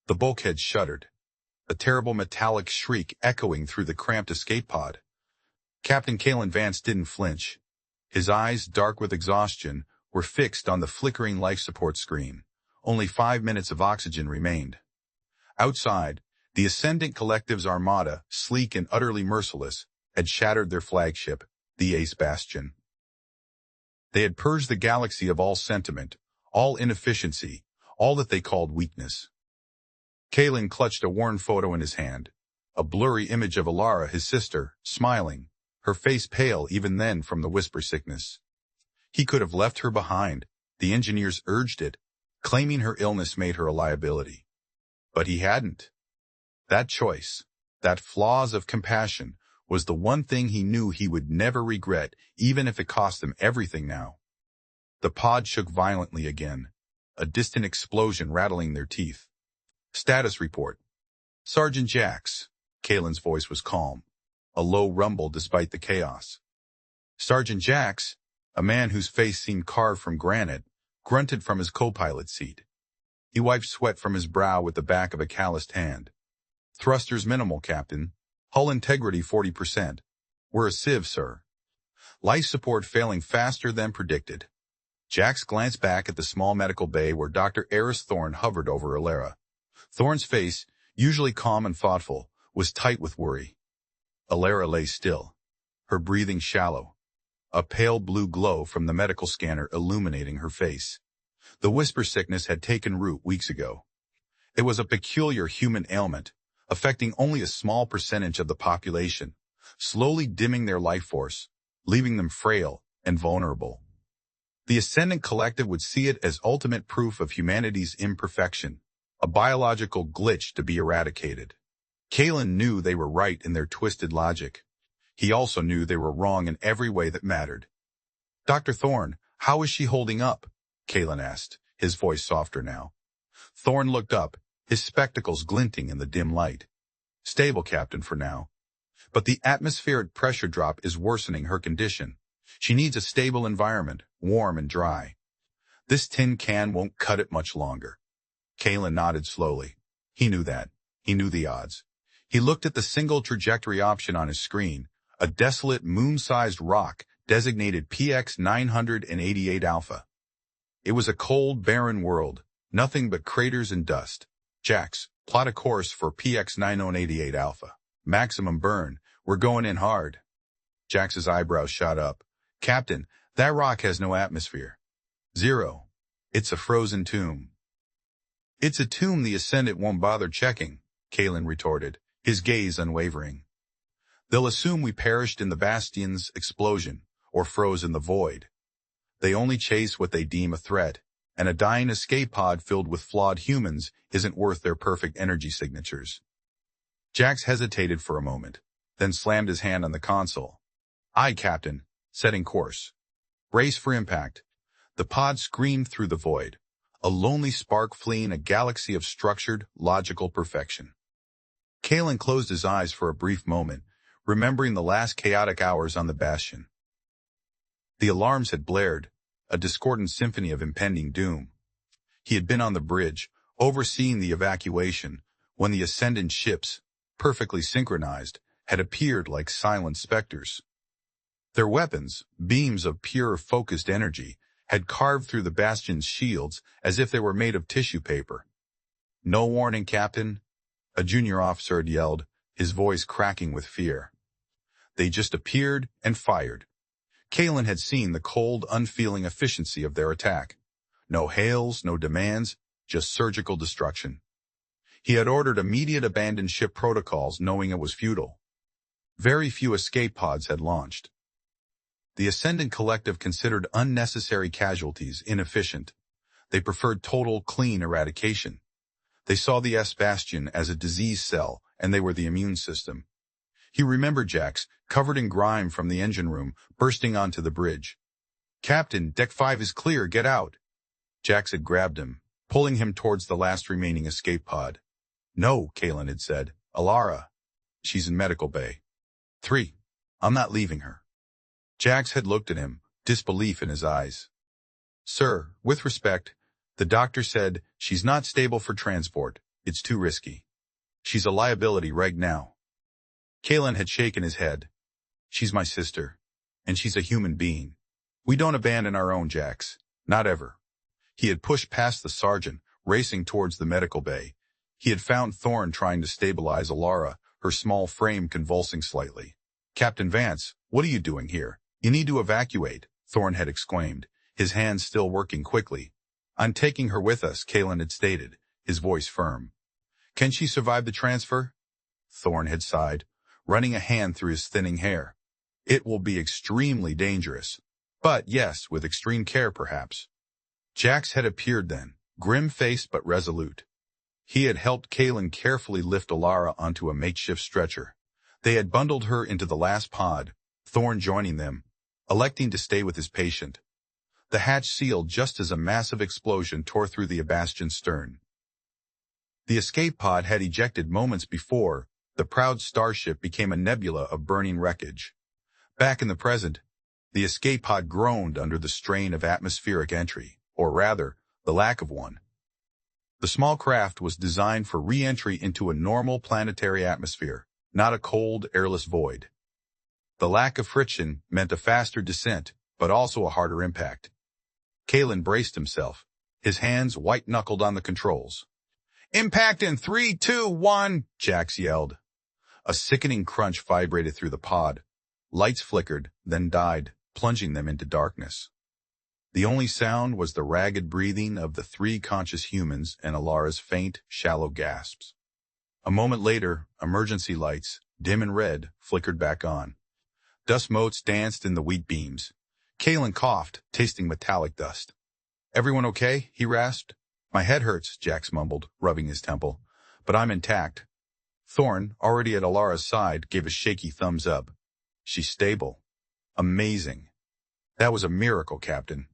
The bulkhead shuddered, a terrible metallic shriek echoing through the cramped escape pod. Captain Kaelen Vance didn't flinch. His eyes, dark with exhaustion, were fixed on the flickering life support screen. Only 5 minutes of oxygen remained. Outside, the Ascendant Collective's armada, sleek and utterly merciless, had shattered their flagship, the Ace Bastion. They had purged the galaxy of all sentiment, all inefficiency, all that they called weakness. Kaelen clutched a worn photo in his hand, a blurry image of Alara, his sister, smiling, her face pale even then from the whisper sickness. He could have left her behind, the engineers urged it, claiming her illness made her a liability. But he hadn't. That choice, that flaws of compassion, was the one thing he knew he would never regret, even if it cost him everything now. The pod shook violently again, a distant explosion rattling their teeth. Status report. Sergeant Jax. Kaelen's voice was calm, a low rumble despite the chaos. Sergeant Jax, a man whose face seemed carved from granite, grunted from his co-pilot seat. He wiped sweat from his brow with the back of a calloused hand. Thrusters minimal, Captain. Hull integrity 40%. We're a sieve, sir. Life support failing faster than predicted. Jax glanced back at the small medical bay where Dr. Eris Thorne hovered over Alara. Thorne's face, usually calm and thoughtful, was tight with worry. Alara lay still, her breathing shallow, a pale blue glow from the medical scanner illuminating her face. The whisper sickness had taken root weeks ago. It was a peculiar human ailment, affecting only a small percentage of the population, slowly dimming their life force, leaving them frail and vulnerable. The Ascendant Collective would see it as ultimate proof of humanity's imperfection, a biological glitch to be eradicated. Kaelen knew they were right in their twisted logic. He also knew they were wrong in every way that mattered. Dr. Thorne, how is she holding up? Kaelen asked, his voice softer now. Thorne looked up, his spectacles glinting in the dim light. Stable, Captain, for now. But the atmospheric pressure drop is worsening her condition. She needs a stable environment, warm and dry. This tin can won't cut it much longer. Kaelen nodded slowly. He knew that. He knew the odds. He looked at the single trajectory option on his screen, a desolate moon-sized rock designated PX 988 Alpha. It was a cold, barren world, nothing but craters and dust. Jax, plot a course for PX 988 Alpha. Maximum burn. We're going in hard. Jax's eyebrows shot up. Captain, that rock has no atmosphere. 0. It's a frozen tomb. It's a tomb the Ascendant won't bother checking, Kaelen retorted, his gaze unwavering. They'll assume we perished in the Bastion's explosion, or froze in the void. They only chase what they deem a threat, and a dying escape pod filled with flawed humans isn't worth their perfect energy signatures. Jax hesitated for a moment, then slammed his hand on the console. Aye, Captain, setting course. Brace for impact. The pod screamed through the void, a lonely spark fleeing a galaxy of structured, logical perfection. Kaelen closed his eyes for a brief moment, remembering the last chaotic hours on the Bastion. The alarms had blared, a discordant symphony of impending doom. He had been on the bridge, overseeing the evacuation, when the Ascendant ships, perfectly synchronized, had appeared like silent specters. Their weapons, beams of pure, focused energy, had carved through the Bastion's shields as if they were made of tissue paper. No warning, Captain, a junior officer had yelled, his voice cracking with fear. They just appeared and fired. Kaelen had seen the cold, unfeeling efficiency of their attack. No hails, no demands, just surgical destruction. He had ordered immediate abandoned ship protocols, knowing it was futile. Very few escape pods had launched. The Ascendant Collective considered unnecessary casualties inefficient. They preferred total, clean eradication. They saw the S-Bastion as a disease cell, and they were the immune system. He remembered Jax, covered in grime from the engine room, bursting onto the bridge. Captain, Deck 5 is clear, get out. Jax had grabbed him, pulling him towards the last remaining escape pod. No, Kaelen had said. Alara. She's in medical bay. 3. I'm not leaving her. Jax had looked at him, disbelief in his eyes. Sir, with respect, the doctor said she's not stable for transport. It's too risky. She's a liability right now. Kaelen had shaken his head. She's my sister. And she's a human being. We don't abandon our own, Jax. Not ever. He had pushed past the sergeant, racing towards the medical bay. He had found Thorn trying to stabilize Alara, her small frame convulsing slightly. Captain Vance, what are you doing here? You need to evacuate, Thorn had exclaimed, his hands still working quickly. I'm taking her with us, Kaelen had stated, his voice firm. Can she survive the transfer? Thorn had sighed, running a hand through his thinning hair. It will be extremely dangerous. But yes, with extreme care perhaps. Jax had appeared then, grim-faced but resolute. He had helped Kaelen carefully lift Alara onto a makeshift stretcher. They had bundled her into the last pod, Thorn joining them, electing to stay with his patient. The hatch sealed just as a massive explosion tore through the Bastion's stern. The escape pod had ejected moments before. The proud starship became a nebula of burning wreckage. Back in the present, the escape pod groaned under the strain of atmospheric entry, or rather, the lack of one. The small craft was designed for re-entry into a normal planetary atmosphere, not a cold, airless void. The lack of friction meant a faster descent, but also a harder impact. Kaelen braced himself, his hands white-knuckled on the controls. Impact in 3, 2, 1, Jax yelled. A sickening crunch vibrated through the pod. Lights flickered, then died, plunging them into darkness. The only sound was the ragged breathing of the 3 conscious humans and Alara's faint, shallow gasps. A moment later, emergency lights, dim and red, flickered back on. Dust motes danced in the wheat beams. Kaelen coughed, tasting metallic dust. Everyone okay? He rasped. My head hurts, Jax mumbled, rubbing his temple. But I'm intact. Thorn, already at Alara's side, gave a shaky thumbs up. She's stable. Amazing. That was a miracle, Captain.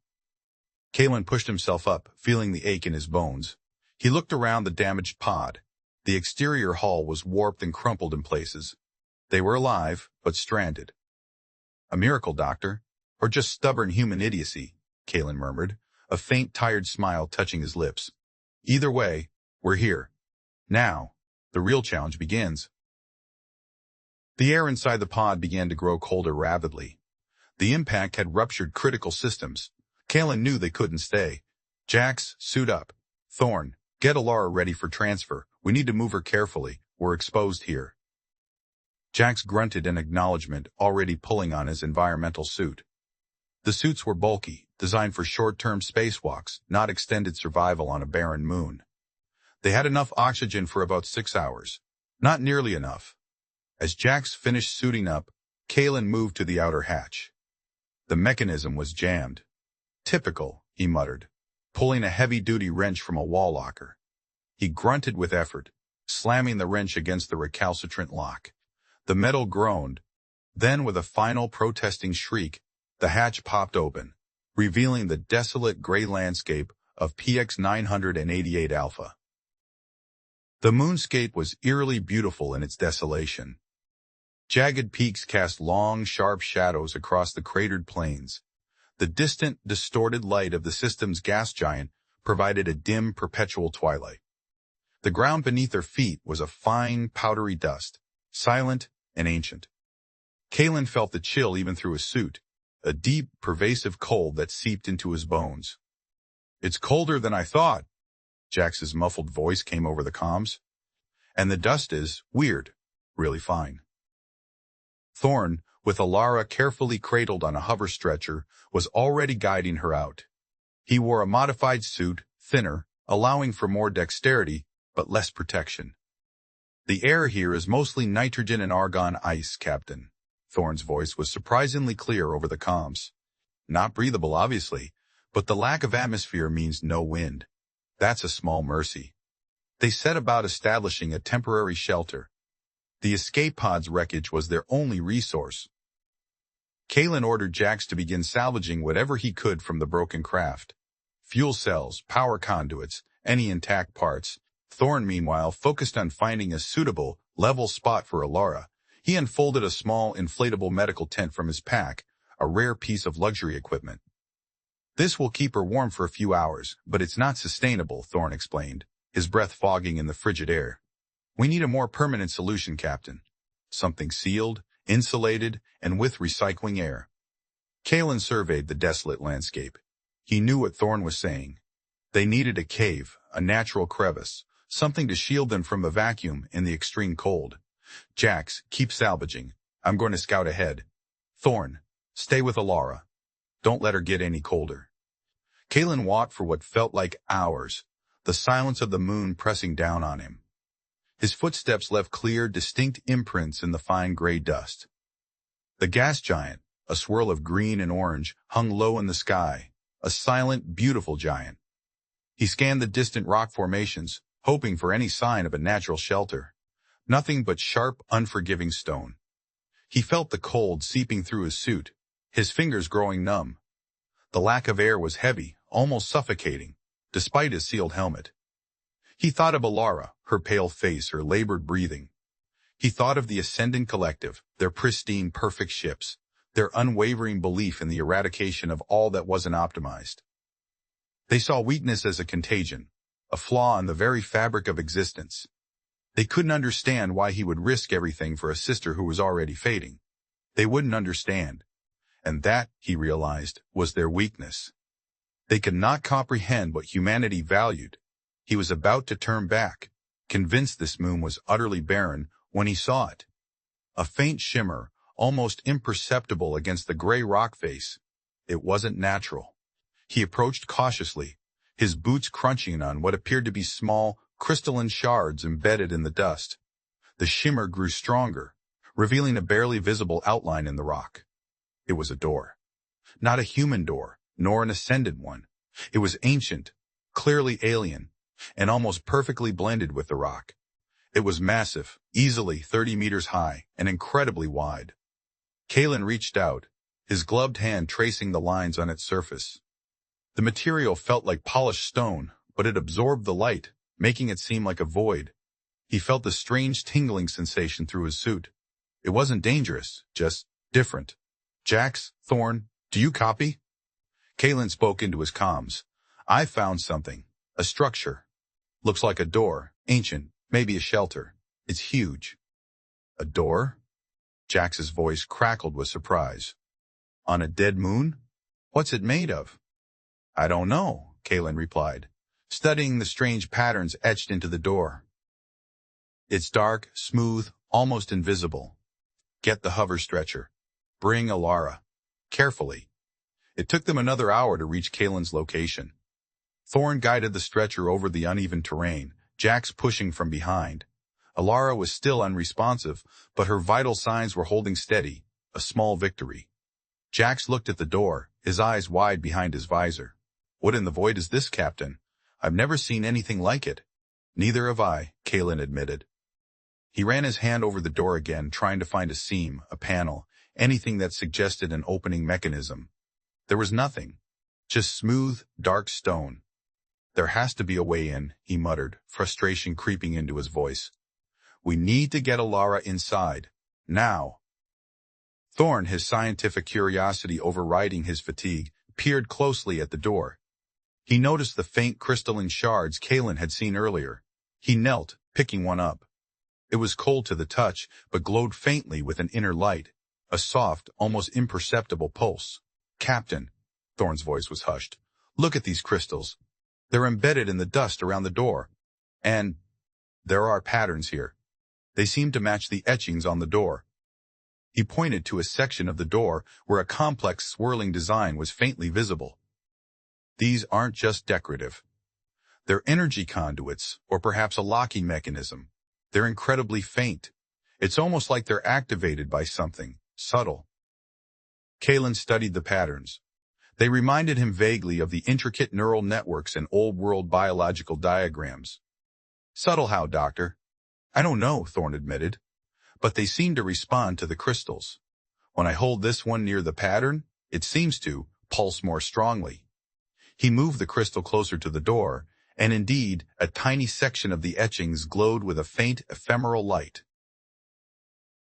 Kaelen pushed himself up, feeling the ache in his bones. He looked around the damaged pod. The exterior hull was warped and crumpled in places. They were alive, but stranded. A miracle, Doctor. Or just stubborn human idiocy, Kaelen murmured, a faint, tired smile touching his lips. Either way, we're here. Now, the real challenge begins. The air inside the pod began to grow colder rapidly. The impact had ruptured critical systems. Kaelen knew they couldn't stay. Jax, suit up. Thorn, get Alara ready for transfer. We need to move her carefully. We're exposed here. Jax grunted in acknowledgement, already pulling on his environmental suit. The suits were bulky, designed for short-term spacewalks, not extended survival on a barren moon. They had enough oxygen for about 6 hours. Not nearly enough. As Jax finished suiting up, Kaelen moved to the outer hatch. The mechanism was jammed. Typical, he muttered, pulling a heavy-duty wrench from a wall locker. He grunted with effort, slamming the wrench against the recalcitrant lock. The metal groaned. Then, with a final protesting shriek, the hatch popped open, revealing the desolate gray landscape of PX 988 Alpha. The moonscape was eerily beautiful in its desolation. Jagged peaks cast long, sharp shadows across the cratered plains. The distant, distorted light of the system's gas giant provided a dim, perpetual twilight. The ground beneath their feet was a fine, powdery dust, silent and ancient. Kaelen felt the chill even through his suit, a deep, pervasive cold that seeped into his bones. It's colder than I thought, Jax's muffled voice came over the comms. And the dust is, weird, really fine. Thorn, with Alara carefully cradled on a hover stretcher, was already guiding her out. He wore a modified suit, thinner, allowing for more dexterity, but less protection. The air here is mostly nitrogen and argon ice, Captain. Thorn's voice was surprisingly clear over the comms. Not breathable, obviously, but the lack of atmosphere means no wind. That's a small mercy. They set about establishing a temporary shelter. The escape pod's wreckage was their only resource. Kaelen ordered Jax to begin salvaging whatever he could from the broken craft. Fuel cells, power conduits, any intact parts. Thorn, meanwhile, focused on finding a suitable, level spot for Alara. He unfolded a small, inflatable medical tent from his pack, a rare piece of luxury equipment. This will keep her warm for a few hours, but it's not sustainable, Thorn explained. his breath fogging in the frigid air. "We need a more permanent solution, Captain. Something sealed, insulated, and with recycling air." Kaelen surveyed the desolate landscape. He knew what Thorn was saying. They needed a cave, a natural crevice, something to shield them from the vacuum in the extreme cold. "Jax, keep salvaging. I'm going to scout ahead. Thorn, stay with Alara. Don't let her get any colder." Kaelen walked for what felt like hours, the silence of the moon pressing down on him. His footsteps left clear, distinct imprints in the fine gray dust. The gas giant, a swirl of green and orange, hung low in the sky, a silent, beautiful giant. He scanned the distant rock formations, hoping for any sign of a natural shelter. Nothing but sharp, unforgiving stone. He felt the cold seeping through his suit, his fingers growing numb. The lack of air was heavy, almost suffocating, despite his sealed helmet. He thought of Alara, her pale face, her labored breathing. He thought of the Ascendant Collective, their pristine, perfect ships, their unwavering belief in the eradication of all that wasn't optimized. They saw weakness as a contagion, a flaw in the very fabric of existence. They couldn't understand why he would risk everything for a sister who was already fading. They wouldn't understand. And that, he realized, was their weakness. They could not comprehend what humanity valued. He was about to turn back, convinced this moon was utterly barren, when he saw it. A faint shimmer, almost imperceptible against the gray rock face. It wasn't natural. He approached cautiously, his boots crunching on what appeared to be small, crystalline shards embedded in the dust. The shimmer grew stronger, revealing a barely visible outline in the rock. It was a door. Not a human door, nor an ascendant one. It was ancient, clearly alien, and almost perfectly blended with the rock. It was massive, easily 30 meters high, and incredibly wide. Kaelen reached out, his gloved hand tracing the lines on its surface. The material felt like polished stone, but it absorbed the light, making it seem like a void. He felt a strange tingling sensation through his suit. It wasn't dangerous, just different. "Jax, Thorn, do you copy?" Kaelen spoke into his comms. "I found something. A structure. Looks like a door, ancient, maybe a shelter. It's huge." "A door?" Jax's voice crackled with surprise. "On a dead moon? What's it made of?" "I don't know," Kaelen replied, studying the strange patterns etched into the door. "It's dark, smooth, almost invisible. Get the hover stretcher. Bring Alara. Carefully." It took them another hour to reach Kaelen's location. Thorn guided the stretcher over the uneven terrain, Jax pushing from behind. Alara was still unresponsive, but her vital signs were holding steady, a small victory. Jax looked at the door, his eyes wide behind his visor. "What in the void is this, Captain? I've never seen anything like it." "Neither have I," Kaelen admitted. He ran his hand over the door again, trying to find a seam, a panel, anything that suggested an opening mechanism. There was nothing, just smooth, dark stone. "There has to be a way in," he muttered, frustration creeping into his voice. "We need to get Alara inside. Now." Thorn, his scientific curiosity overriding his fatigue, peered closely at the door. He noticed the faint crystalline shards Kaelen had seen earlier. He knelt, picking one up. It was cold to the touch, but glowed faintly with an inner light, a soft, almost imperceptible pulse. "Captain," Thorn's voice was hushed, "look at these crystals. They're embedded in the dust around the door. And there are patterns here. They seem to match the etchings on the door." He pointed to a section of the door where a complex swirling design was faintly visible. "These aren't just decorative. They're energy conduits, or perhaps a locking mechanism. They're incredibly faint. It's almost like they're activated by something subtle." Kaelen studied the patterns. They reminded him vaguely of the intricate neural networks and old-world biological diagrams. "Subtle how, Doctor?" "I don't know," Thorn admitted. "But they seem to respond to the crystals. When I hold this one near the pattern, it seems to pulse more strongly." He moved the crystal closer to the door, and indeed, a tiny section of the etchings glowed with a faint, ephemeral light.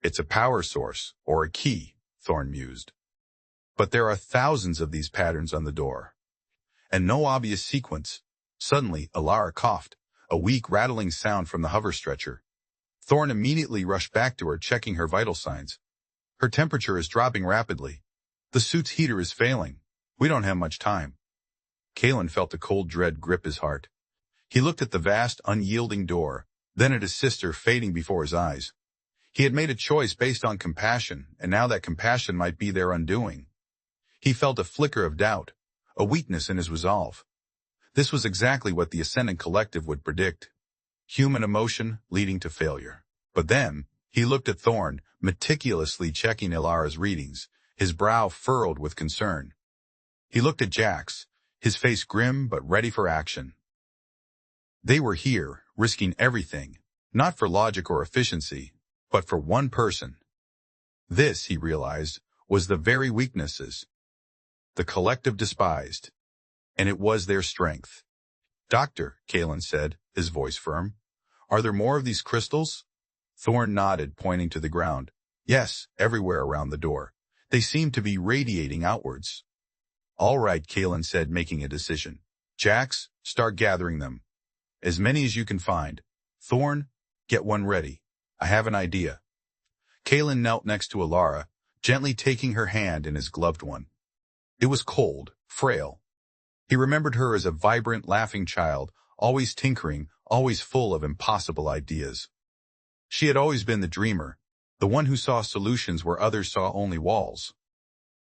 "It's a power source, or a key," Thorn mused. "But there are thousands of these patterns on the door. And no obvious sequence." Suddenly, Alara coughed, a weak rattling sound from the hover stretcher. Thorne immediately rushed back to her, checking her vital signs. Her temperature is dropping rapidly. The suit's heater is failing. We don't have much time. Kaelen felt a cold dread grip his heart. He looked at the vast, unyielding door, then at his sister fading before his eyes. He had made a choice based on compassion, and now that compassion might be their undoing. He felt a flicker of doubt, a weakness in his resolve. This was exactly what the Ascendant Collective would predict. Human emotion leading to failure. But then, he looked at Thorne, meticulously checking Ilara's readings, his brow furrowed with concern. He looked at Jax, his face grim but ready for action. They were here, risking everything, not for logic or efficiency, but for one person. This, he realized, was the very weaknesses the collective despised, and it was their strength. "Doctor," Kaelen said, his voice firm, "are there more of these crystals?" Thorne nodded, pointing to the ground. "Yes, everywhere around the door. They seem to be radiating outwards." "All right," Kaelen said, making a decision. "Jax, start gathering them. As many as you can find. Thorne, get one ready. I have an idea." Kaelen knelt next to Ilara, gently taking her hand in his gloved one. It was cold, frail. He remembered her as a vibrant, laughing child, always tinkering, always full of impossible ideas. She had always been the dreamer, the one who saw solutions where others saw only walls.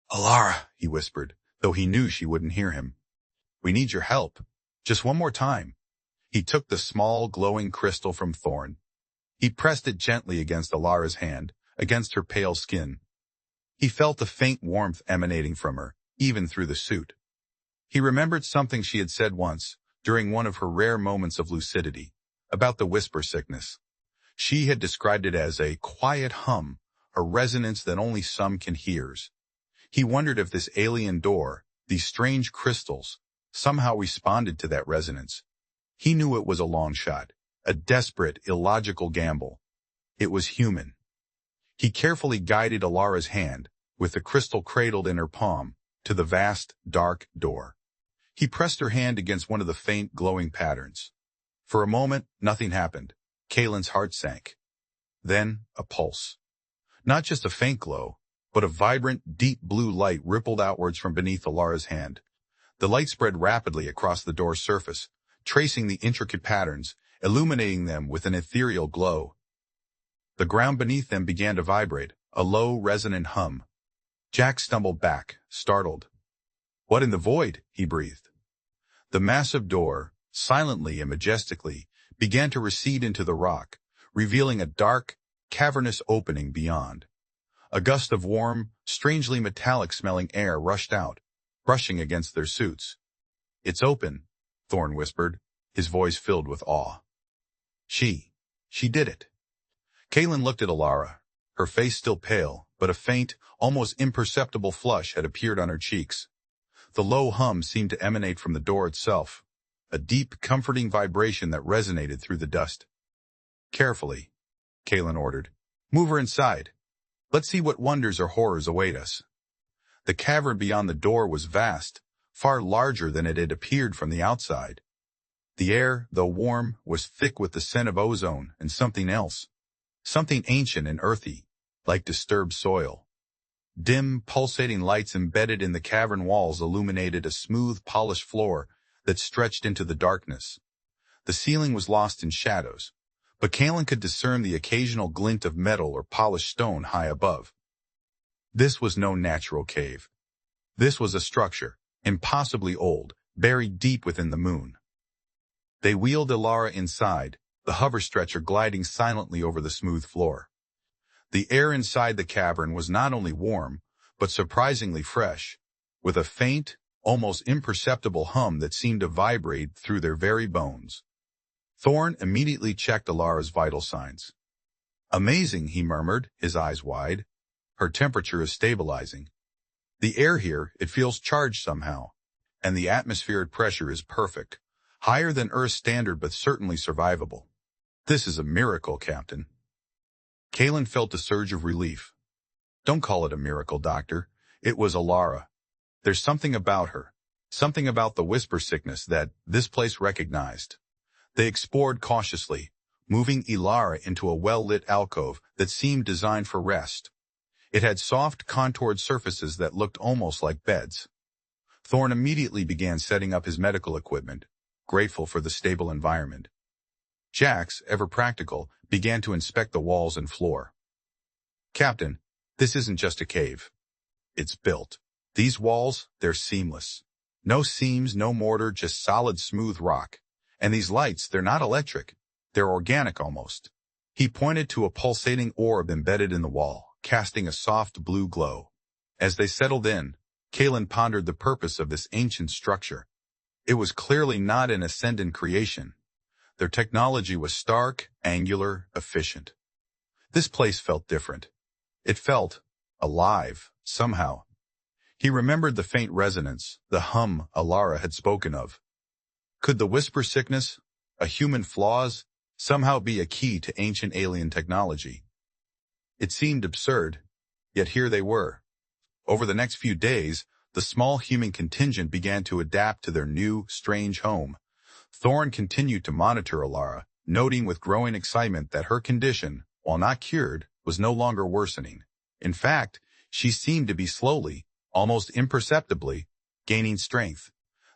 "Ilara," he whispered, though he knew she wouldn't hear him. "We need your help. Just one more time." He took the small, glowing crystal from Thorne. He pressed it gently against Ilara's hand, against her pale skin. He felt a faint warmth emanating from her, even through the suit. He remembered something she had said once, during one of her rare moments of lucidity, about the whisper sickness. She had described it as a quiet hum, a resonance that only some can hear. He wondered if this alien door, these strange crystals, somehow responded to that resonance. He knew it was a long shot, a desperate, illogical gamble. It was human. He carefully guided Ilara's hand, with the crystal cradled in her palm, to the vast, dark door. He pressed her hand against one of the faint, glowing patterns. For a moment, nothing happened. Kaelen's heart sank. Then, a pulse. Not just a faint glow, but a vibrant, deep blue light rippled outwards from beneath Ilara's hand. The light spread rapidly across the door's surface, tracing the intricate patterns, illuminating them with an ethereal glow. The ground beneath them began to vibrate, a low, resonant hum. Jack stumbled back, startled. "What in the void?" he breathed. The massive door, silently and majestically, began to recede into the rock, revealing a dark, cavernous opening beyond. A gust of warm, strangely metallic-smelling air rushed out, brushing against their suits. "It's open," Thorne whispered, his voice filled with awe. She did it." Kaelen looked at Ilara, her face still pale, but a faint, almost imperceptible flush had appeared on her cheeks. The low hum seemed to emanate from the door itself, a deep, comforting vibration that resonated through the dust. "Carefully," Kaelen ordered. "Move her inside. Let's see what wonders or horrors await us." The cavern beyond the door was vast, far larger than it had appeared from the outside. The air, though warm, was thick with the scent of ozone and something else. Something ancient and earthy, like disturbed soil. Dim, pulsating lights embedded in the cavern walls illuminated a smooth, polished floor that stretched into the darkness. The ceiling was lost in shadows, but Kaelen could discern the occasional glint of metal or polished stone high above. This was no natural cave. This was a structure, impossibly old, buried deep within the moon. They wheeled Ilara inside, the hover stretcher gliding silently over the smooth floor. The air inside the cavern was not only warm, but surprisingly fresh, with a faint, almost imperceptible hum that seemed to vibrate through their very bones. Thorne immediately checked Ilara's vital signs. "Amazing," he murmured, his eyes wide. "Her temperature is stabilizing. The air here, it feels charged somehow, and the atmospheric pressure is perfect, higher than Earth's standard but certainly survivable. This is a miracle, Captain." Kaelen felt a surge of relief. "Don't call it a miracle, Doctor. It was Ilara. There's something about her, something about the whisper sickness that this place recognized. They explored cautiously, moving Ilara into a well-lit alcove that seemed designed for rest. It had soft, contoured surfaces that looked almost like beds. Thorn immediately began setting up his medical equipment, grateful for the stable environment. Jax, ever practical, began to inspect the walls and floor. "Captain, this isn't just a cave. It's built. These walls, they're seamless. No seams, no mortar, just solid smooth rock. And these lights, they're not electric. They're organic almost." He pointed to a pulsating orb embedded in the wall, casting a soft blue glow. As they settled in, Kaelen pondered the purpose of this ancient structure. It was clearly not an Ascendant creation. Their technology was stark, angular, efficient. This place felt different. It felt alive, somehow. He remembered the faint resonance, the hum Ilara had spoken of. Could the whisper sickness, a human flaws, somehow be a key to ancient alien technology? It seemed absurd, yet here they were. Over the next few days, the small human contingent began to adapt to their new, strange home. Thorn continued to monitor Ilara, noting with growing excitement that her condition, while not cured, was no longer worsening. In fact, she seemed to be slowly, almost imperceptibly, gaining strength.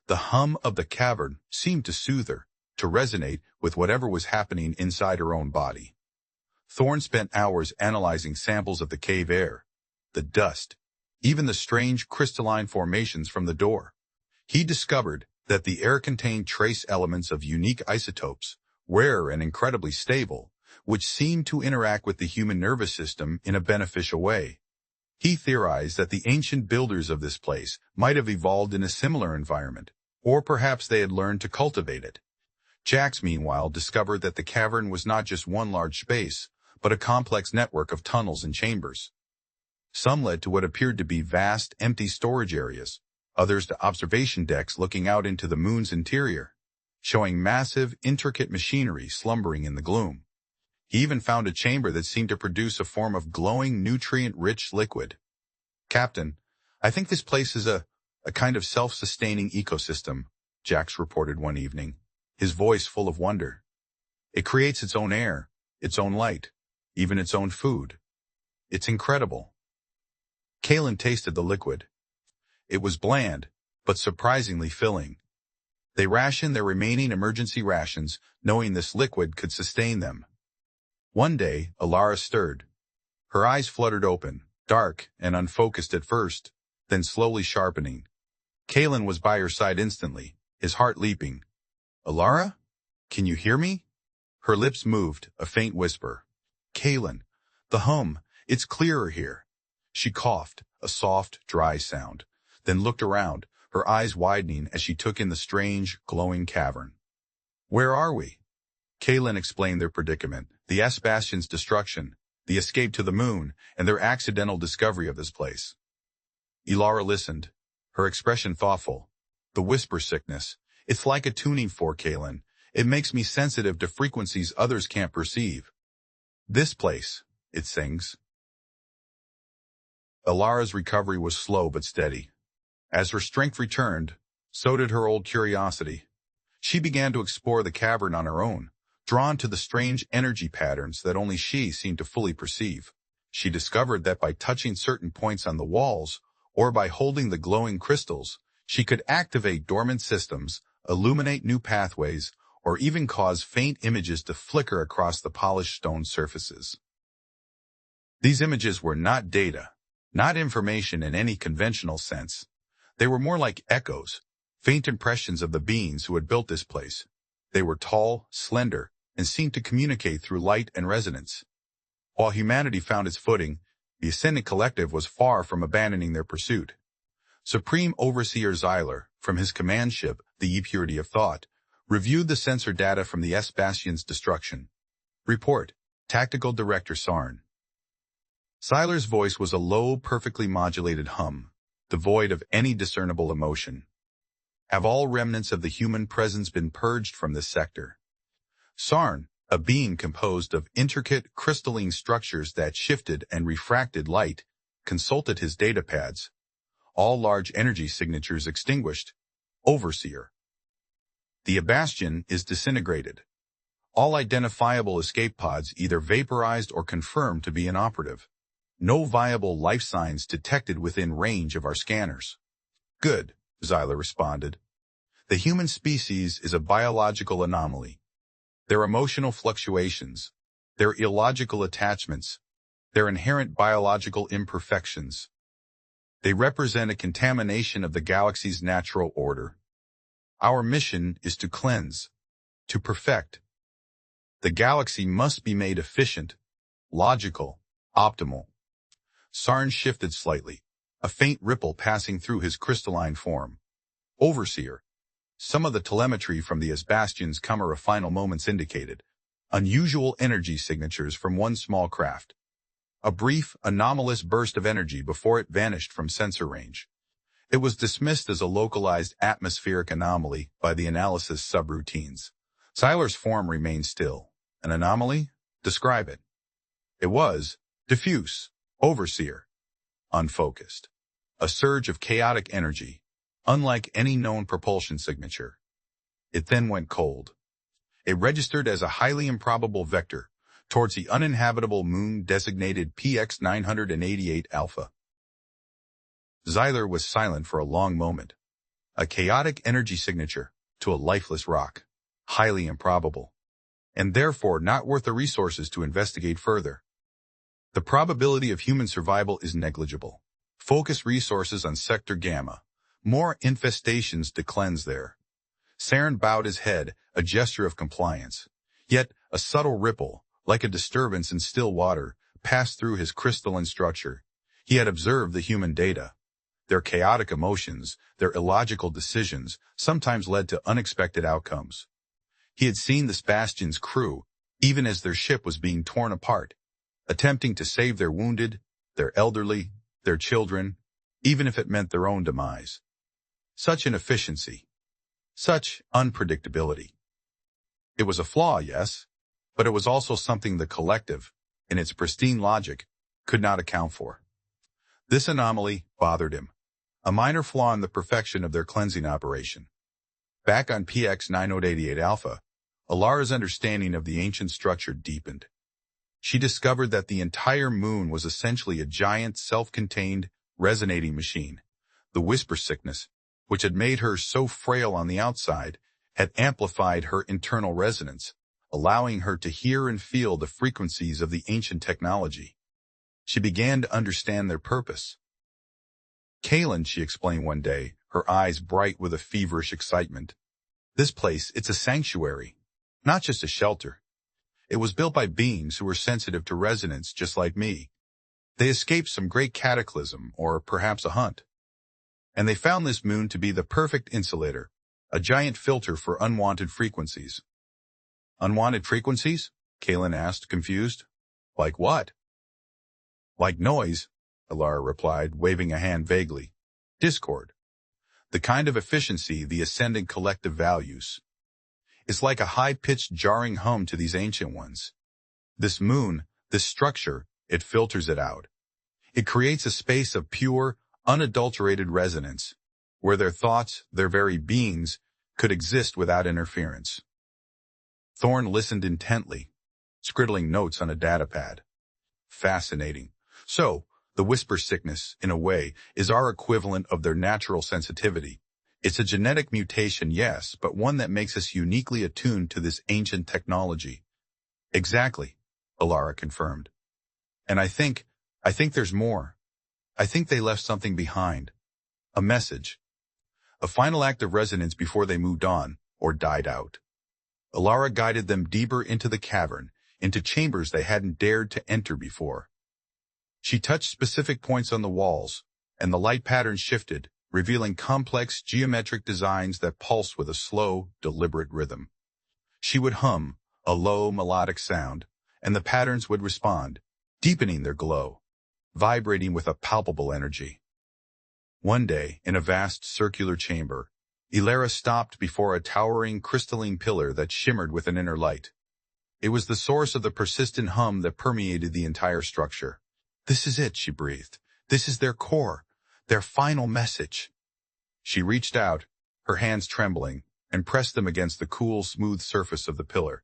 The hum of the cavern seemed to soothe her, to resonate with whatever was happening inside her own body. Thorn spent hours analyzing samples of the cave air, the dust, even the strange crystalline formations from the door. He discovered that the air contained trace elements of unique isotopes, rare and incredibly stable, which seemed to interact with the human nervous system in a beneficial way. He theorized that the ancient builders of this place might have evolved in a similar environment, or perhaps they had learned to cultivate it. Jax, meanwhile, discovered that the cavern was not just one large space, but a complex network of tunnels and chambers. Some led to what appeared to be vast, empty storage areas, others to observation decks looking out into the moon's interior, showing massive, intricate machinery slumbering in the gloom. He even found a chamber that seemed to produce a form of glowing, nutrient-rich liquid. "Captain, I think this place is a kind of self-sustaining ecosystem," Jax reported one evening, his voice full of wonder. "It creates its own air, its own light, even its own food. It's incredible." Kaelen tasted the liquid. It was bland, but surprisingly filling. They rationed their remaining emergency rations, knowing this liquid could sustain them. One day, Ilara stirred. Her eyes fluttered open, dark and unfocused at first, then slowly sharpening. Kaelen was by her side instantly, his heart leaping. "Ilara? Can you hear me?" Her lips moved, a faint whisper. "Kaelen, the hum, it's clearer here." She coughed, a soft, dry sound, then looked around, her eyes widening as she took in the strange, glowing cavern. "Where are we?" Kaelen explained their predicament, the S-Bastion's destruction, the escape to the moon, and their accidental discovery of this place. Ilara listened, her expression thoughtful. "The whisper sickness. It's like a tuning fork, Kaelen. It makes me sensitive to frequencies others can't perceive. This place, it sings." Ilara's recovery was slow but steady. As her strength returned, so did her old curiosity. She began to explore the cavern on her own, drawn to the strange energy patterns that only she seemed to fully perceive. She discovered that by touching certain points on the walls, or by holding the glowing crystals, she could activate dormant systems, illuminate new pathways, or even cause faint images to flicker across the polished stone surfaces. These images were not data, not information in any conventional sense. They were more like echoes, faint impressions of the beings who had built this place. They were tall, slender, and seemed to communicate through light and resonance. While humanity found its footing, the Ascendant Collective was far from abandoning their pursuit. Supreme Overseer Xyler, from his command ship, the Purity of Thought, reviewed the sensor data from the S-Bastion's destruction. Report, Tactical Director Sarn. Xyler's voice was a low, perfectly modulated hum, devoid of any discernible emotion. "Have all remnants of the human presence been purged from this sector?" Sarn, a being composed of intricate crystalline structures that shifted and refracted light, consulted his datapads. "All large energy signatures extinguished. Overseer." The bastion is disintegrated. All identifiable escape pods either vaporized or confirmed to be inoperative. No viable life signs detected within range of our scanners. Good, Zyler responded. The human species is a biological anomaly. Their emotional fluctuations, their illogical attachments, their inherent biological imperfections. They represent a contamination of the galaxy's natural order. Our mission is to cleanse, to perfect. The galaxy must be made efficient, logical, optimal. Sarn shifted slightly, a faint ripple passing through his crystalline form. Overseer. Some of the telemetry from the Bastion's camera final moments indicated unusual energy signatures from one small craft. A brief, anomalous burst of energy before it vanished from sensor range. It was dismissed as a localized atmospheric anomaly by the analysis subroutines. Zyler's form remained still. An anomaly? Describe it. It was diffuse, overseer, unfocused. A surge of chaotic energy, unlike any known propulsion signature. It then went cold. It registered as a highly improbable vector towards the uninhabitable moon designated PX 988 Alpha. Zyler was silent for a long moment. A chaotic energy signature to a lifeless rock. Highly improbable. And therefore not worth the resources to investigate further. The probability of human survival is negligible. Focus resources on Sector Gamma. More infestations to cleanse there. Saren bowed his head, a gesture of compliance. Yet, a subtle ripple, like a disturbance in still water, passed through his crystalline structure. He had observed the human data. Their chaotic emotions, their illogical decisions, sometimes led to unexpected outcomes. He had seen the Bastion's crew, even as their ship was being torn apart, attempting to save their wounded, their elderly, their children, even if it meant their own demise. Such inefficiency. Such unpredictability. It was a flaw, yes, but it was also something the collective, in its pristine logic, could not account for. This anomaly bothered him. A minor flaw in the perfection of their cleansing operation. Back on PX 988 Alpha, Alara's understanding of the ancient structure deepened. She discovered that the entire moon was essentially a giant, self-contained, resonating machine. The whisper sickness, which had made her so frail on the outside, had amplified her internal resonance, allowing her to hear and feel the frequencies of the ancient technology. She began to understand their purpose. Kaelen, she explained one day, her eyes bright with a feverish excitement. This place, it's a sanctuary, not just a shelter. It was built by beings who were sensitive to resonance just like me. They escaped some great cataclysm, or perhaps a hunt. And they found this moon to be the perfect insulator, a giant filter for unwanted frequencies. Unwanted frequencies? Kaelen asked, confused. Like what? Like noise, Alara replied, waving a hand vaguely. Discord. The kind of efficiency the Ascendant Collective values. It's like a high-pitched jarring hum to these ancient ones. This moon, this structure, it filters it out. It creates a space of pure, unadulterated resonance, where their thoughts, their very beings, could exist without interference. Thorn listened intently, scribbling notes on a datapad. Fascinating. So, the whisper sickness, in a way, is our equivalent of their natural sensitivity. It's a genetic mutation, yes, but one that makes us uniquely attuned to this ancient technology. Exactly, Alara confirmed. And I think there's more. I think they left something behind. A message. A final act of resonance before they moved on, or died out. Alara guided them deeper into the cavern, into chambers they hadn't dared to enter before. She touched specific points on the walls, and the light patterns shifted, revealing complex geometric designs that pulsed with a slow, deliberate rhythm. She would hum, a low, melodic sound, and the patterns would respond, deepening their glow, vibrating with a palpable energy. One day, in a vast circular chamber, Ilara stopped before a towering crystalline pillar that shimmered with an inner light. It was the source of the persistent hum that permeated the entire structure. This is it, she breathed. This is their core, their final message. She reached out, her hands trembling, and pressed them against the cool, smooth surface of the pillar.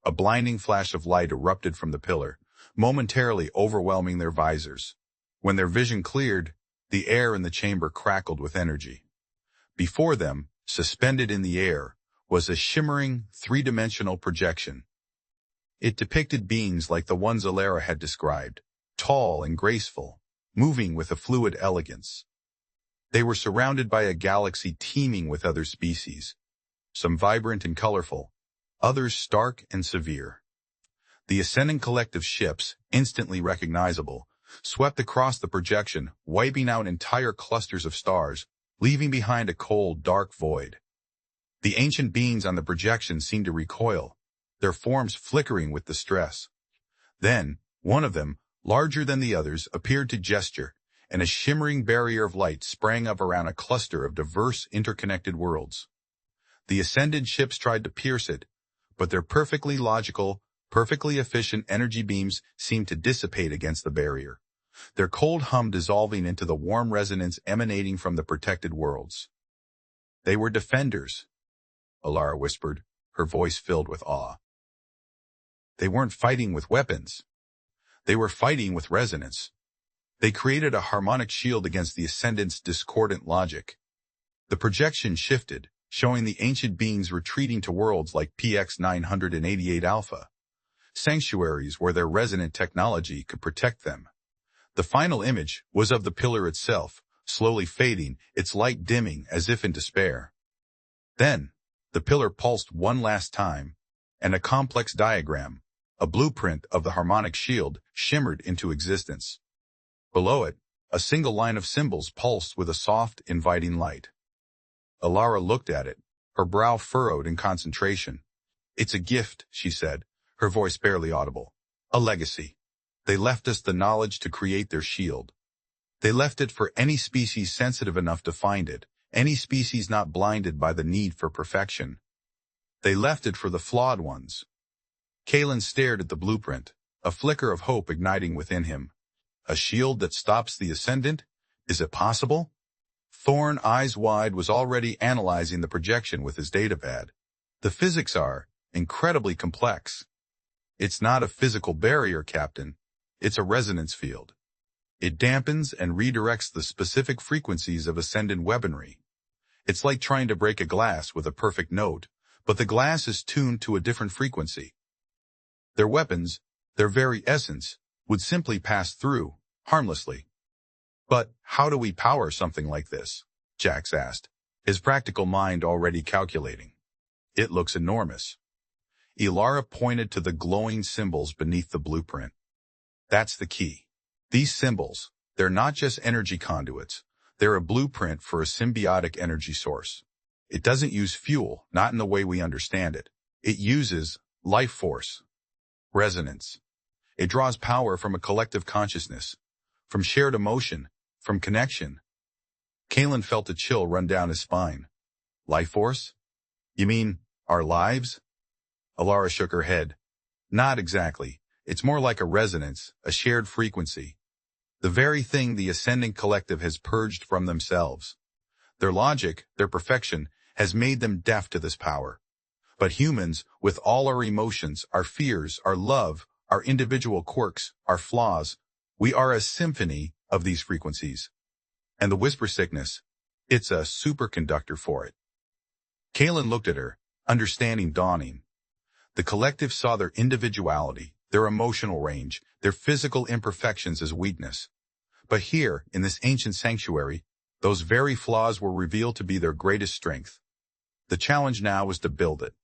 A blinding flash of light erupted from the pillar, momentarily overwhelming their visors. When their vision cleared, the air in the chamber crackled with energy. Before them, suspended in the air, was a shimmering, three-dimensional projection. It depicted beings like the ones Alara had described, tall and graceful, moving with a fluid elegance. They were surrounded by a galaxy teeming with other species, some vibrant and colorful, others stark and severe. The Ascendant Collective ships, instantly recognizable, swept across the projection, wiping out entire clusters of stars, leaving behind a cold, dark void. The ancient beings on the projection seemed to recoil, their forms flickering with distress. Then, one of them, larger than the others, appeared to gesture, and a shimmering barrier of light sprang up around a cluster of diverse, interconnected worlds. The Ascendant ships tried to pierce it, but their perfectly logical, perfectly efficient energy beams seemed to dissipate against the barrier, their cold hum dissolving into the warm resonance emanating from the protected worlds. They were defenders, Alara whispered, her voice filled with awe. They weren't fighting with weapons. They were fighting with resonance. They created a harmonic shield against the Ascendant's discordant logic. The projection shifted, showing the ancient beings retreating to worlds like PX 988 Alpha, sanctuaries where their resonant technology could protect them. The final image was of the pillar itself, slowly fading, its light dimming as if in despair. Then, the pillar pulsed one last time, and a complex diagram, a blueprint of the harmonic shield, shimmered into existence. Below it, a single line of symbols pulsed with a soft, inviting light. Alara looked at it, her brow furrowed in concentration. "It's a gift," she said, her voice barely audible. "A legacy. They left us the knowledge to create their shield. They left it for any species sensitive enough to find it, any species not blinded by the need for perfection. They left it for the flawed ones." Kaelen stared at the blueprint, a flicker of hope igniting within him. A shield that stops the Ascendant? Is it possible? Thorn, eyes wide, was already analyzing the projection with his datapad. The physics are incredibly complex. "It's not a physical barrier, Captain. It's a resonance field. It dampens and redirects the specific frequencies of Ascendant weaponry. It's like trying to break a glass with a perfect note, but the glass is tuned to a different frequency. Their weapons, their very essence, would simply pass through, harmlessly." "But how do we power something like this?" Jax asked, his practical mind already calculating. "It looks enormous." Alara pointed to the glowing symbols beneath the blueprint. "That's the key. These symbols, they're not just energy conduits. They're a blueprint for a symbiotic energy source. It doesn't use fuel, not in the way we understand it. It uses life force, resonance. It draws power from a collective consciousness, from shared emotion, from connection." Kaelen felt a chill run down his spine. "Life force? You mean our lives?" Alara shook her head. "Not exactly. It's more like a resonance, a shared frequency. The very thing the Ascendant Collective has purged from themselves. Their logic, their perfection, has made them deaf to this power. But humans, with all our emotions, our fears, our love, our individual quirks, our flaws, we are a symphony of these frequencies. And the whisper sickness, it's a superconductor for it." Kaelen looked at her, understanding dawning. The collective saw their individuality, their emotional range, their physical imperfections as weakness. But here, in this ancient sanctuary, those very flaws were revealed to be their greatest strength. The challenge now was to build it.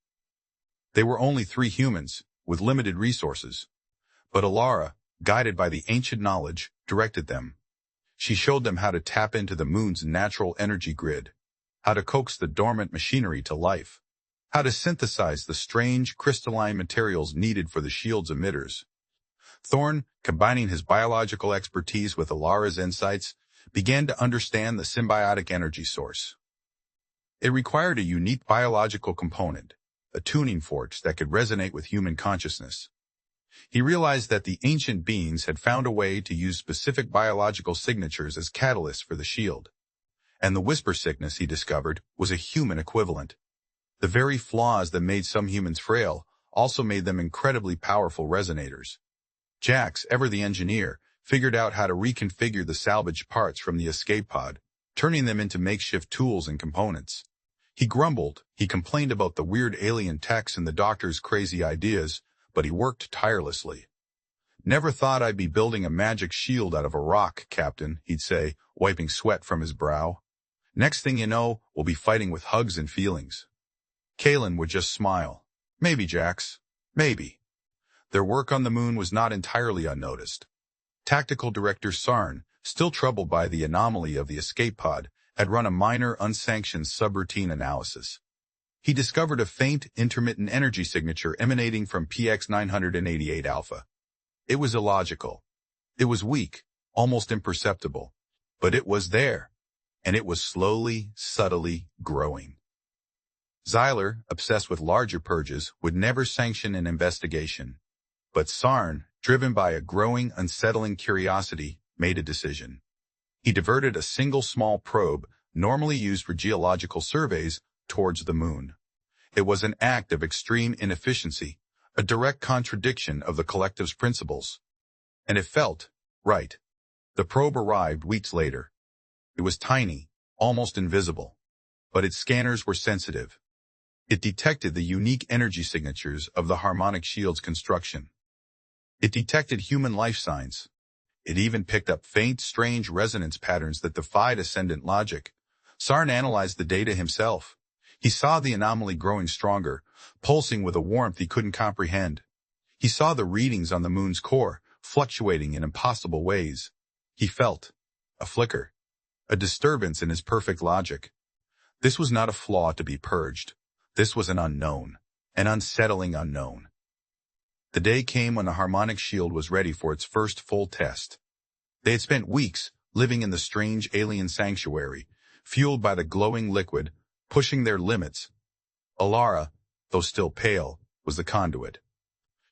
They were only 3 humans, with limited resources. But Alara, guided by the ancient knowledge, directed them. She showed them how to tap into the moon's natural energy grid, how to coax the dormant machinery to life, how to synthesize the strange crystalline materials needed for the shield's emitters. Thorn, combining his biological expertise with Alara's insights, began to understand the symbiotic energy source. It required a unique biological component, a tuning fork that could resonate with human consciousness. He realized that the ancient beings had found a way to use specific biological signatures as catalysts for the shield. And the whisper sickness, he discovered, was a human equivalent. The very flaws that made some humans frail also made them incredibly powerful resonators. Jax, ever the engineer, figured out how to reconfigure the salvaged parts from the escape pod, turning them into makeshift tools and components. He grumbled, he complained about the weird alien techs and the doctor's crazy ideas, but he worked tirelessly. "Never thought I'd be building a magic shield out of a rock, Captain," he'd say, wiping sweat from his brow. "Next thing you know, we'll be fighting with hugs and feelings." Kaelen would just smile. "Maybe, Jax. Maybe." Their work on the moon was not entirely unnoticed. Tactical Director Sarn, still troubled by the anomaly of the escape pod, had run a minor, unsanctioned subroutine analysis. He discovered a faint, intermittent energy signature emanating from PX 988 Alpha. It was illogical. It was weak, almost imperceptible. But it was there, and it was slowly, subtly growing. Xyler, obsessed with larger purges, would never sanction an investigation. But Sarn, driven by a growing, unsettling curiosity, made a decision. He diverted a single small probe, normally used for geological surveys, towards the moon. It was an act of extreme inefficiency, a direct contradiction of the collective's principles. And it felt right. The probe arrived weeks later. It was tiny, almost invisible. But its scanners were sensitive. It detected the unique energy signatures of the harmonic shield's construction. It detected human life signs. It even picked up faint, strange resonance patterns that defied Ascendant logic. Sarn analyzed the data himself. He saw the anomaly growing stronger, pulsing with a warmth he couldn't comprehend. He saw the readings on the moon's core, fluctuating in impossible ways. He felt a flicker, a disturbance in his perfect logic. This was not a flaw to be purged. This was an unknown, an unsettling unknown. The day came when the harmonic shield was ready for its first full test. They had spent weeks living in the strange alien sanctuary, fueled by the glowing liquid, pushing their limits. Alara, though still pale, was the conduit.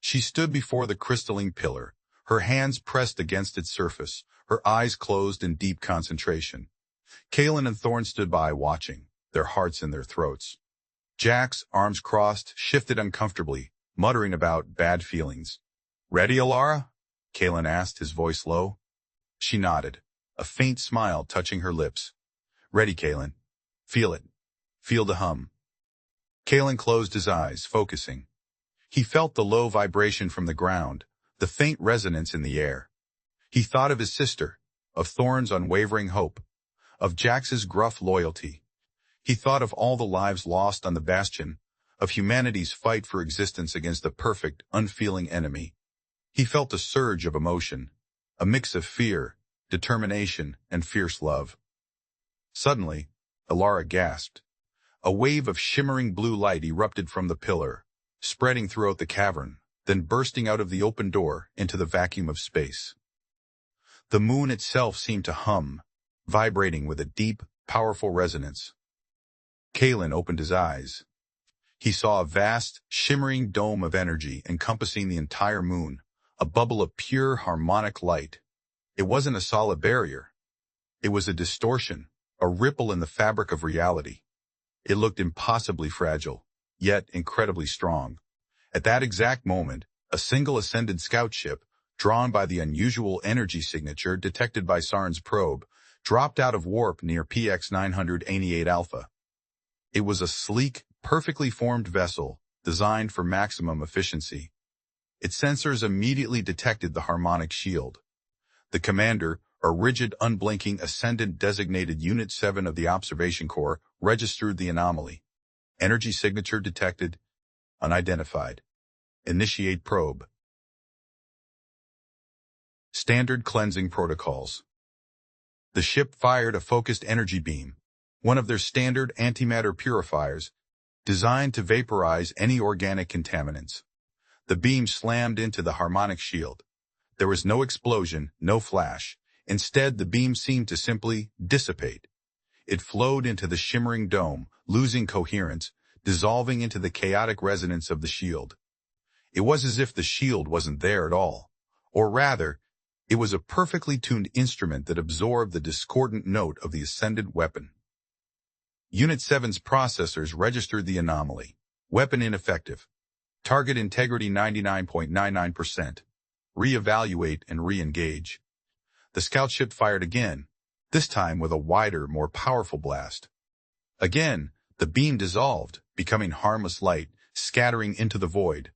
She stood before the crystalline pillar, her hands pressed against its surface, her eyes closed in deep concentration. Kaelen and Thorn stood by watching, their hearts in their throats. Jax, arms crossed, shifted uncomfortably, muttering about bad feelings. "Ready, Alara?" Kaelen asked, his voice low. She nodded, a faint smile touching her lips. "Ready, Kaelen. Feel it. Feel the hum." Kaelen closed his eyes, focusing. He felt the low vibration from the ground, the faint resonance in the air. He thought of his sister, of Thorn's unwavering hope, of Jax's gruff loyalty. He thought of all the lives lost on the Bastion, of humanity's fight for existence against the perfect, unfeeling enemy. He felt a surge of emotion, a mix of fear, determination, and fierce love. Suddenly, Alara gasped. A wave of shimmering blue light erupted from the pillar, spreading throughout the cavern, then bursting out of the open door into the vacuum of space. The moon itself seemed to hum, vibrating with a deep, powerful resonance. Kaelen opened his eyes. He saw a vast, shimmering dome of energy encompassing the entire moon, a bubble of pure, harmonic light. It wasn't a solid barrier. It was a distortion, a ripple in the fabric of reality. It looked impossibly fragile, yet incredibly strong. At that exact moment, a single Ascendant scout ship, drawn by the unusual energy signature detected by Sarn's probe, dropped out of warp near PX 988 Alpha. It was a sleek, perfectly formed vessel, designed for maximum efficiency. Its sensors immediately detected the harmonic shield. The commander, a rigid, unblinking Ascendant-designated Unit 7 of the Observation Corps, registered the anomaly. Energy signature detected. Unidentified. Initiate probe. Standard cleansing protocols. The ship fired a focused energy beam, one of their standard antimatter purifiers, designed to vaporize any organic contaminants. The beam slammed into the harmonic shield. There was no explosion, no flash. Instead, the beam seemed to simply dissipate. It flowed into the shimmering dome, losing coherence, dissolving into the chaotic resonance of the shield. It was as if the shield wasn't there at all. Or rather, it was a perfectly tuned instrument that absorbed the discordant note of the Ascendant weapon. Unit 7's processors registered the anomaly. Weapon ineffective. Target integrity 99.99%. Re-evaluate and re-engage. The scout ship fired again, this time with a wider, more powerful blast. Again, the beam dissolved, becoming harmless light, scattering into the void.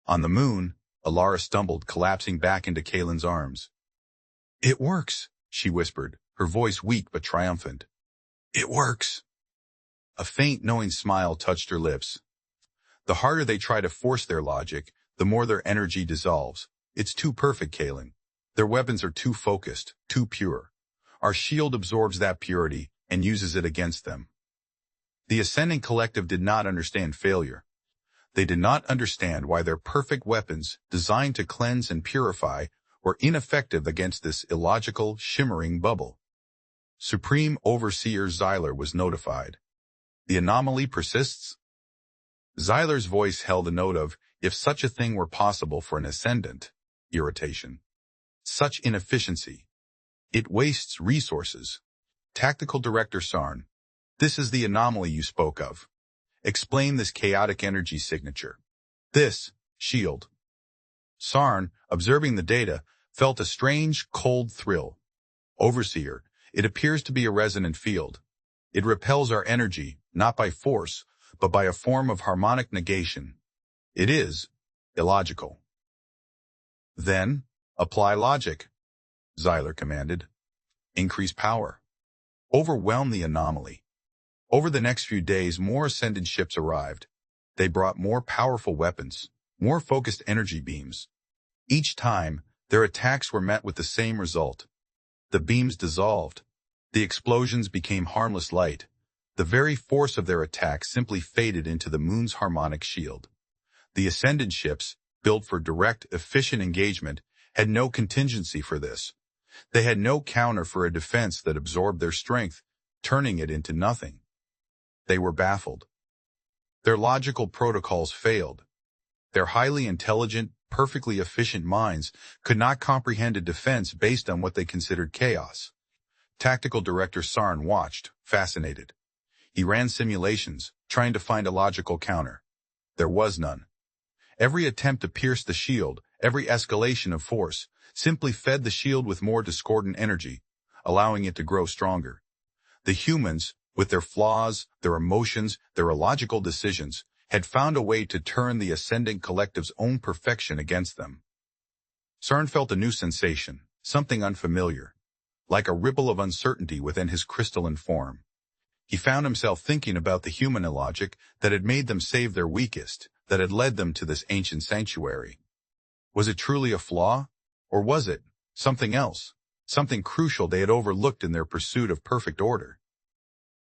On the moon, Alara stumbled, collapsing back into Kaelen's arms. "It works," she whispered, her voice weak but triumphant. "It works." A faint, knowing smile touched her lips. The harder they try to force their logic, the more their energy dissolves. It's too perfect, Kaelen. Their weapons are too focused, too pure. Our shield absorbs that purity and uses it against them. The Ascendant Collective did not understand failure. They did not understand why their perfect weapons, designed to cleanse and purify, were ineffective against this illogical, shimmering bubble. Supreme Overseer Xyler was notified. "The anomaly persists?" Xyler's voice held a note of, if such a thing were possible for an Ascendant, irritation. Such inefficiency. It wastes resources. Tactical Director Sarn, this is the anomaly you spoke of. Explain this chaotic energy signature. This shield. Sarn, observing the data, felt a strange, cold thrill. Overseer, it appears to be a resonant field. It repels our energy, not by force, but by a form of harmonic negation. It is illogical. Then, apply logic, Xyler commanded. Increase power. Overwhelm the anomaly. Over the next few days, more Ascendant ships arrived. They brought more powerful weapons, more focused energy beams. Each time, their attacks were met with the same result. The beams dissolved. The explosions became harmless light. The very force of their attack simply faded into the moon's harmonic shield. The Ascendant ships, built for direct, efficient engagement, had no contingency for this. They had no counter for a defense that absorbed their strength, turning it into nothing. They were baffled. Their logical protocols failed. Their highly intelligent, perfectly efficient minds could not comprehend a defense based on what they considered chaos. Tactical Director Sarn watched, fascinated. He ran simulations, trying to find a logical counter. There was none. Every attempt to pierce the shield, every escalation of force, simply fed the shield with more discordant energy, allowing it to grow stronger. The humans, with their flaws, their emotions, their illogical decisions, had found a way to turn the Ascendant Collective's own perfection against them. Sarn felt a new sensation, something unfamiliar, like a ripple of uncertainty within his crystalline form. He found himself thinking about the human illogic that had made them save their weakest, that had led them to this ancient sanctuary. Was it truly a flaw? Or was it something else, something crucial they had overlooked in their pursuit of perfect order?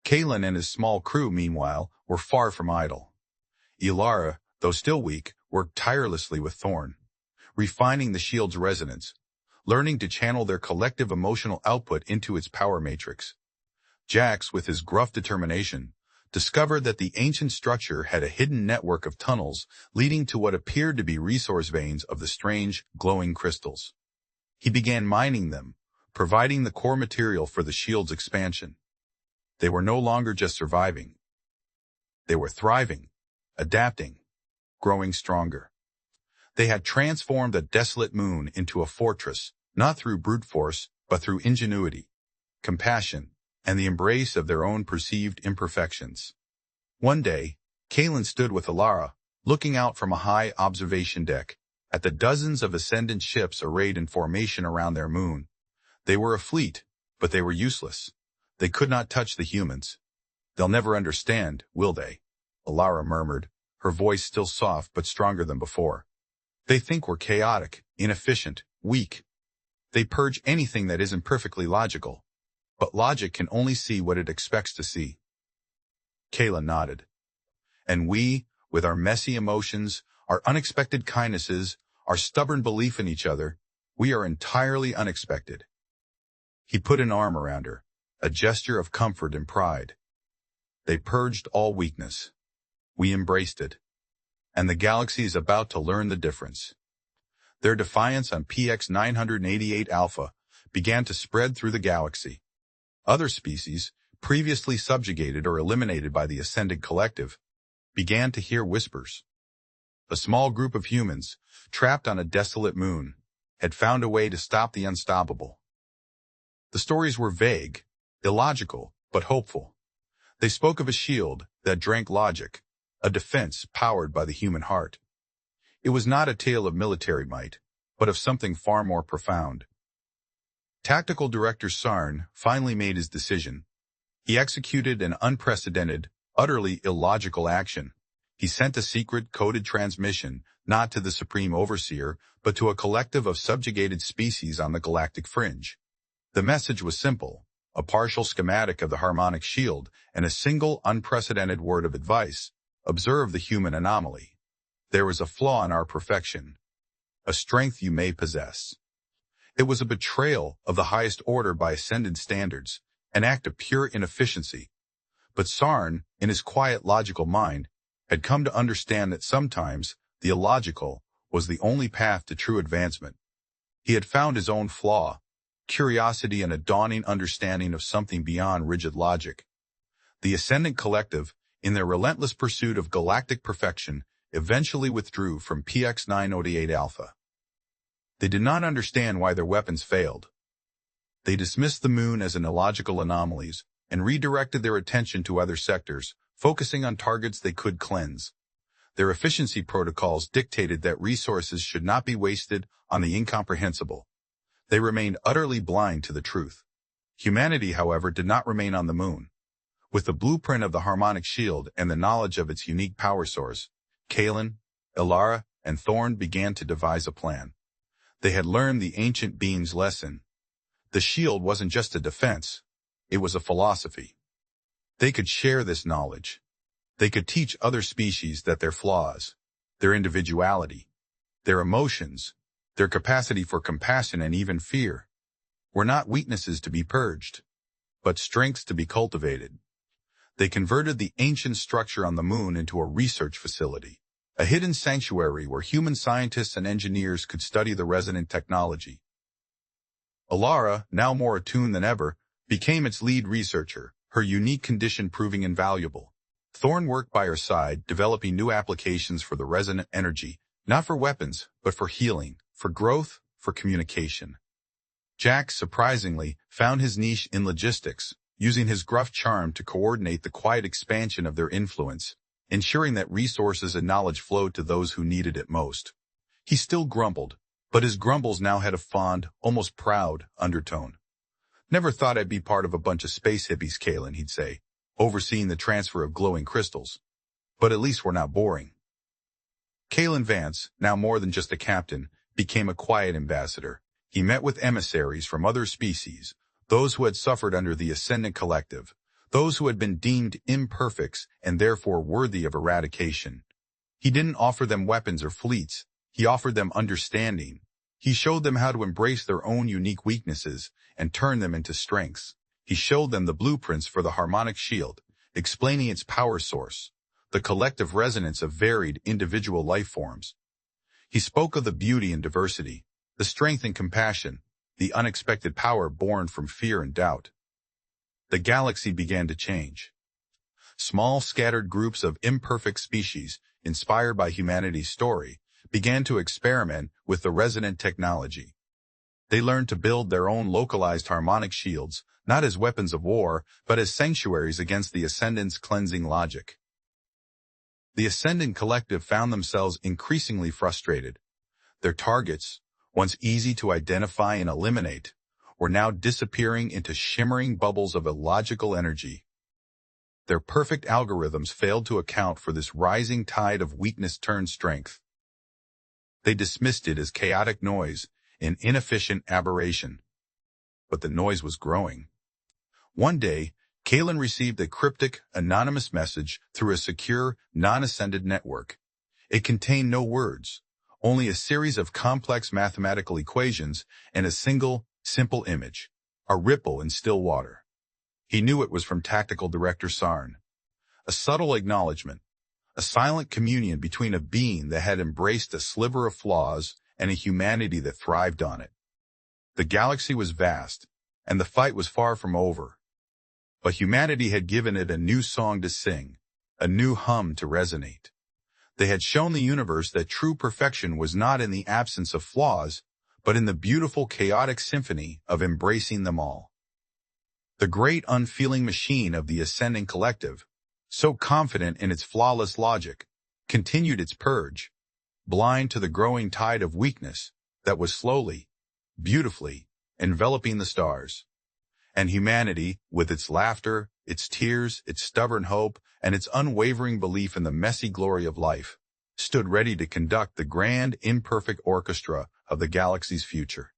Kaelen and his small crew, meanwhile, were far from idle. Alara, though still weak, worked tirelessly with Thorn, refining the shield's resonance, learning to channel their collective emotional output into its power matrix. Jax, with his gruff determination, discovered that the ancient structure had a hidden network of tunnels leading to what appeared to be resource veins of the strange, glowing crystals. He began mining them, providing the core material for the shield's expansion. They were no longer just surviving. They were thriving, adapting, growing stronger. They had transformed a desolate moon into a fortress, not through brute force, but through ingenuity, compassion, and the embrace of their own perceived imperfections. One day, Kaelen stood with Alara, looking out from a high observation deck, at the dozens of Ascendant ships arrayed in formation around their moon. They were a fleet, but they were useless. They could not touch the humans. "They'll never understand, will they?" Alara murmured, her voice still soft but stronger than before. "They think we're chaotic, inefficient, weak. They purge anything that isn't perfectly logical. But logic can only see what it expects to see." Kaelen nodded. "And we, with our messy emotions, our unexpected kindnesses, our stubborn belief in each other, we are entirely unexpected." He put an arm around her, a gesture of comfort and pride. "They purged all weakness. We embraced it. And the galaxy is about to learn the difference." Their defiance on PX 988 Alpha began to spread through the galaxy. Other species, previously subjugated or eliminated by the Ascendant Collective, began to hear whispers. A small group of humans, trapped on a desolate moon, had found a way to stop the unstoppable. The stories were vague, illogical, but hopeful. They spoke of a shield that drank logic, a defense powered by the human heart. It was not a tale of military might, but of something far more profound. Tactical Director Sarn finally made his decision. He executed an unprecedented, utterly illogical action. He sent a secret coded transmission, not to the Supreme Overseer, but to a collective of subjugated species on the galactic fringe. The message was simple, a partial schematic of the harmonic shield and a single unprecedented word of advice. Observe the human anomaly. There is a flaw in our perfection, a strength you may possess. It was a betrayal of the highest order by ascended standards, an act of pure inefficiency. But Sarn, in his quiet logical mind, had come to understand that sometimes the illogical was the only path to true advancement. He had found his own flaw, curiosity and a dawning understanding of something beyond rigid logic. The Ascendant Collective, in their relentless pursuit of galactic perfection, eventually withdrew from PX-988 Alpha. They did not understand why their weapons failed. They dismissed the moon as an illogical anomaly and redirected their attention to other sectors, focusing on targets they could cleanse. Their efficiency protocols dictated that resources should not be wasted on the incomprehensible. They remained utterly blind to the truth. Humanity, however, did not remain on the moon. With the blueprint of the harmonic shield and the knowledge of its unique power source, Kaelen, Ilara, and Thorn began to devise a plan. They had learned the ancient being's lesson. The shield wasn't just a defense, it was a philosophy. They could share this knowledge. They could teach other species that their flaws, their individuality, their emotions, their capacity for compassion and even fear, were not weaknesses to be purged, but strengths to be cultivated. They converted the ancient structure on the moon into a research facility, a hidden sanctuary where human scientists and engineers could study the resonant technology. Ilara, now more attuned than ever, became its lead researcher, her unique condition proving invaluable. Thorn worked by her side, developing new applications for the resonant energy, not for weapons, but for healing, for growth, for communication. Jack, surprisingly, found his niche in logistics, using his gruff charm to coordinate the quiet expansion of their influence, ensuring that resources and knowledge flowed to those who needed it most. He still grumbled, but his grumbles now had a fond, almost proud, undertone. "Never thought I'd be part of a bunch of space hippies, Kaelen," he'd say, overseeing the transfer of glowing crystals. "But at least we're not boring." Kaelen Vance, now more than just a captain, became a quiet ambassador. He met with emissaries from other species, those who had suffered under the Ascendant Collective, those who had been deemed imperfects and therefore worthy of eradication. He didn't offer them weapons or fleets. He offered them understanding. He showed them how to embrace their own unique weaknesses and turn them into strengths. He showed them the blueprints for the harmonic shield, explaining its power source, the collective resonance of varied individual life forms. He spoke of the beauty and diversity, the strength and compassion, the unexpected power born from fear and doubt. The galaxy began to change. Small scattered groups of imperfect species, inspired by humanity's story, began to experiment with the resonant technology. They learned to build their own localized harmonic shields, not as weapons of war, but as sanctuaries against the Ascendant's cleansing logic. The Ascendant Collective found themselves increasingly frustrated. Their targets, once easy to identify and eliminate, were now disappearing into shimmering bubbles of illogical energy. Their perfect algorithms failed to account for this rising tide of weakness turned strength. They dismissed it as chaotic noise, an inefficient aberration. But the noise was growing. One day, Kaelen received a cryptic, anonymous message through a secure, non-ascended network. It contained no words, only a series of complex mathematical equations and a single, simple image, a ripple in still water. He knew it was from Tactical Director Sarn. A subtle acknowledgement, a silent communion between a being that had embraced a sliver of flaws and a humanity that thrived on it. The galaxy was vast, and the fight was far from over. but humanity had given it a new song to sing, a new hum to resonate. They had shown the universe that true perfection was not in the absence of flaws, but in the beautiful chaotic symphony of embracing them all. The great unfeeling machine of the Ascendant Collective, so confident in its flawless logic, continued its purge, blind to the growing tide of weakness that was slowly, beautifully, enveloping the stars. And humanity, with its laughter, its tears, its stubborn hope, and its unwavering belief in the messy glory of life, stood ready to conduct the grand, imperfect orchestra of the galaxy's future.